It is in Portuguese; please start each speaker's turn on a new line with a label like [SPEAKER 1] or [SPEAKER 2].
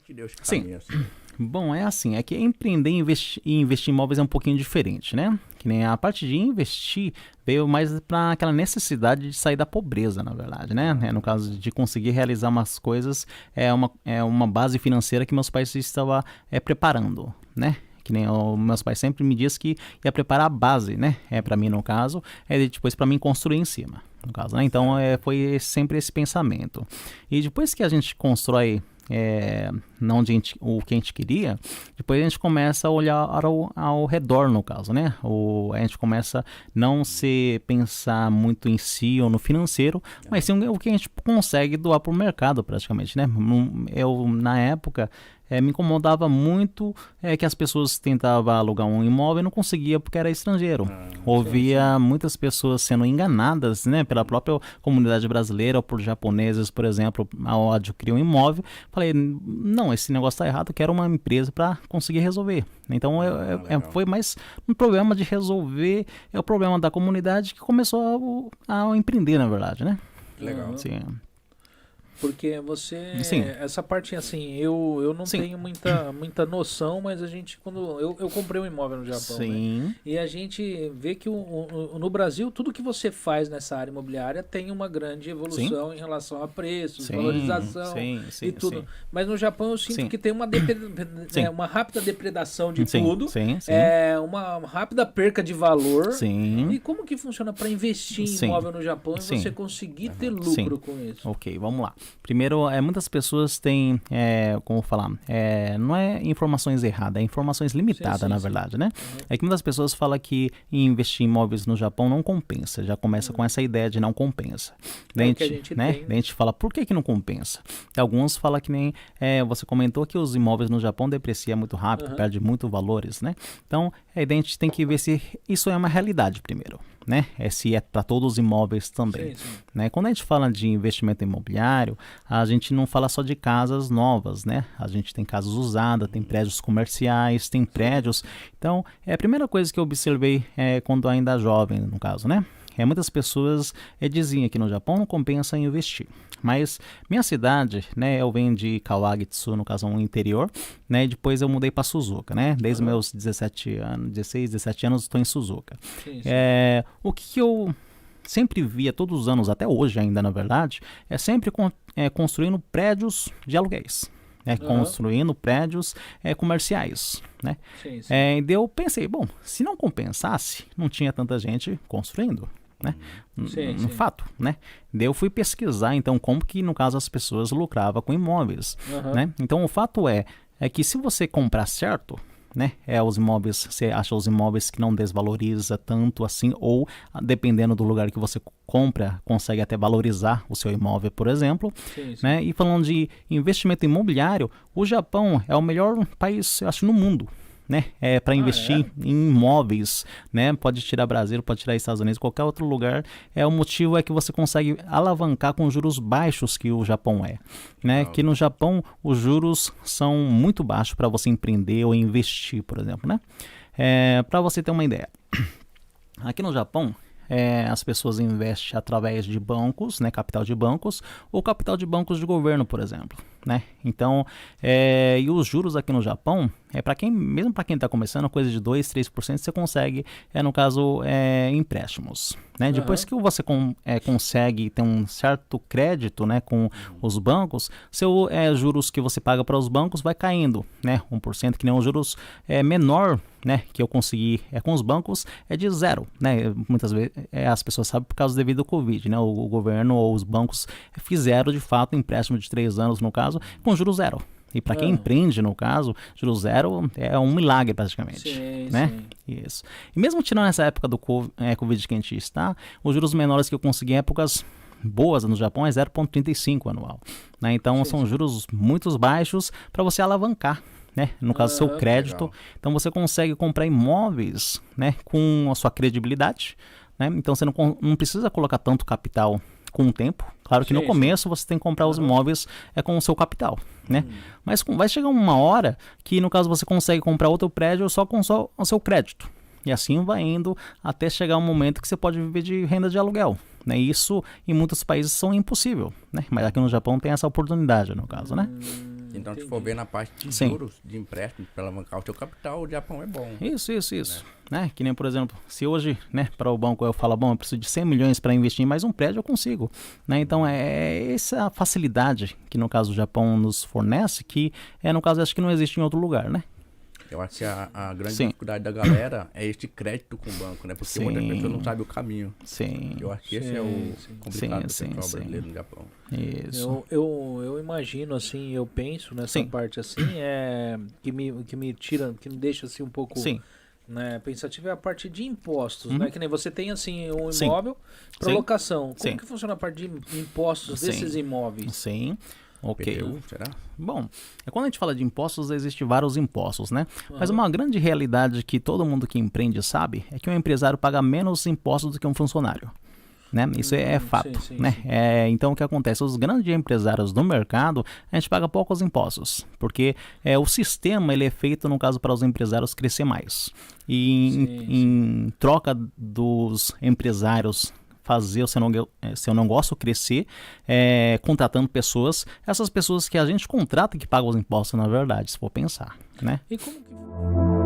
[SPEAKER 1] que te deu esse
[SPEAKER 2] Sim.
[SPEAKER 1] caminho assim?
[SPEAKER 2] Bom, é assim, é que empreender e investir em imóveis é um pouquinho diferente, né? Que nem a parte de investir veio mais para aquela necessidade de sair da pobreza, na verdade, né? No caso de conseguir realizar umas coisas, é uma base financeira que meus pais estavam preparando, né? Que nem meus pais sempre me diz que ia preparar a base, né? Para mim, no caso, depois para mim construir em cima, no caso, né? Então, foi sempre esse pensamento. E depois que a gente constrói não o que a gente queria, depois a gente começa a olhar ao redor, no caso, né? A gente começa a não se pensar muito em si ou no financeiro, mas sim o que a gente consegue doar para o mercado, praticamente, né? Eu, na época, me incomodava muito que as pessoas tentavam alugar um imóvel e não conseguia porque era estrangeiro. Ouvia muitas pessoas sendo enganadas, né, pela própria comunidade brasileira ou por japoneses, por exemplo, ao adquirir um imóvel. Falei, não, esse negócio está errado, eu quero uma empresa para conseguir resolver. Então foi mais um problema de resolver, é o problema da comunidade que começou a empreender, na verdade, né?
[SPEAKER 1] Legal.
[SPEAKER 2] Sim.
[SPEAKER 3] Porque você,
[SPEAKER 2] Sim.
[SPEAKER 3] essa parte assim, eu não
[SPEAKER 2] Sim.
[SPEAKER 3] tenho muita noção, mas a gente, quando eu comprei um imóvel no Japão,
[SPEAKER 2] Sim.
[SPEAKER 3] né? E a gente vê que no Brasil, tudo que você faz nessa área imobiliária tem uma grande evolução em relação a preços, valorização e tudo.
[SPEAKER 2] Sim.
[SPEAKER 3] Mas no Japão eu sinto que tem uma rápida depredação de tudo, uma rápida perca de valor.
[SPEAKER 2] Sim.
[SPEAKER 3] E como que funciona para investir em imóvel no Japão e você conseguir ter lucro com isso?
[SPEAKER 2] Ok, vamos lá. Primeiro, muitas pessoas têm, como falar, não é informações erradas, é informações limitadas, na verdade, né? É que muitas pessoas falam que investir em imóveis no Japão não compensa, já começa com essa ideia de não compensa. Daí a gente fala, por que não compensa? Alguns falam que nem, você comentou que os imóveis no Japão depreciam muito rápido, perde muito valores, né? Então, a gente tem que ver se isso é uma realidade primeiro, né? Se é para todos os imóveis também, né? Quando a gente fala de investimento imobiliário, a gente não fala só de casas novas, né? A gente tem casas usadas, tem prédios comerciais, tem prédios. Então, a primeira coisa que eu observei quando ainda jovem, no caso, né? Muitas pessoas diziam que no Japão não compensa investir. Mas minha cidade, né, eu venho de Kawaguchi, no caso, um interior, né, e depois eu mudei para Suzuka, né, desde meus 16, 17 anos estou em Suzuka. O que eu sempre via todos os anos, até hoje ainda, na verdade, é sempre construindo prédios de aluguéis. Construindo prédios comerciais, né? E eu pensei, bom, se não compensasse, não tinha tanta gente construindo, né? No fato, né? Daí eu fui pesquisar, então, como que, no caso, as pessoas lucravam com imóveis, né? Então, o fato é que se você comprar certo, né? Os imóveis, você acha os imóveis que não desvaloriza tanto assim, ou dependendo do lugar que você compra, consegue até valorizar o seu imóvel, por exemplo, né? E falando de investimento imobiliário, o Japão é o melhor país, eu acho, no mundo, né? Para investir em imóveis, né? Pode tirar Brasil, pode tirar Estados Unidos, qualquer outro lugar. O motivo é que você consegue alavancar com juros baixos que o Japão né? Que no Japão os juros são muito baixos para você empreender ou investir, por exemplo, né? Para você ter uma ideia, aqui no Japão as pessoas investem através de bancos, né, capital de bancos, ou capital de bancos de governo, por exemplo, né? Então, e os juros aqui no Japão, mesmo para quem está começando, coisa de 2, 3%, você consegue, no caso, empréstimos, né? Depois que você consegue ter um certo crédito, né, com os bancos, seu juros que você paga para os bancos vai caindo, né? 1%, que nem os juros menor, né, que eu consegui com os bancos de 0, né? Muitas vezes as pessoas sabem por causa devido ao Covid, né? O governo ou os bancos fizeram de fato empréstimo de 3 anos, no caso, com juros 0. E para quem empreende, no caso, juros 0 é um milagre praticamente, né? Isso. E mesmo tirando essa época do Covid que a gente está, os juros menores que eu consegui em épocas boas no Japão é 0,35 anual, né? Então são juros muito baixos para você alavancar, né? No caso, seu crédito. Legal. Então você consegue comprar imóveis, né, com a sua credibilidade, né? Então você não precisa colocar tanto capital com o tempo. Claro que no começo você tem que comprar os imóveis com o seu capital, né? Mas vai chegar uma hora que, no caso, você consegue comprar outro prédio só com o seu crédito. E assim vai indo até chegar um momento que você pode viver de renda de aluguel, né? Isso em muitos países são impossível, né? Mas aqui no Japão tem essa oportunidade, no caso, né?
[SPEAKER 1] Então, se for ver na parte de
[SPEAKER 2] Sim.
[SPEAKER 1] juros, de empréstimo, para alavancar o seu capital, o Japão é bom.
[SPEAKER 2] Isso. Né? Que nem, por exemplo, se hoje, né, para o banco eu falo, bom, eu preciso de 100 milhões para investir em mais um prédio, eu consigo. Né? Então, é essa facilidade que, no caso, o Japão nos fornece, que, no caso, acho que não existe em outro lugar, né?
[SPEAKER 1] Eu acho que a grande dificuldade da galera é este crédito com o banco, né? Porque muitas pessoas não sabem o caminho.
[SPEAKER 2] Sim.
[SPEAKER 1] Eu acho que esse é o complicado do pessoal brasileiro no Japão.
[SPEAKER 2] Isso.
[SPEAKER 3] Eu imagino, assim, eu penso nessa parte, assim, que me tira, que me deixa, assim, um pouco... Né, pensativo é a parte de impostos, né? Que nem você tem, assim, um imóvel para locação. Como que funciona a parte de impostos desses imóveis?
[SPEAKER 2] Sim. Ok.
[SPEAKER 1] PTU, será?
[SPEAKER 2] Bom, quando a gente fala de impostos, existem vários impostos, né? Mas uma grande realidade que todo mundo que empreende sabe é que um empresário paga menos impostos do que um funcionário. Né? Isso é fato, né? Então o que acontece? Os grandes empresários do mercado, a gente paga poucos impostos, porque o sistema ele é feito, no caso, para os empresários crescer mais. E em troca dos empresários fazer o seu negócio crescer, contratando pessoas, essas pessoas que a gente contrata que pagam os impostos, na verdade, se for pensar, né?
[SPEAKER 3] E como que...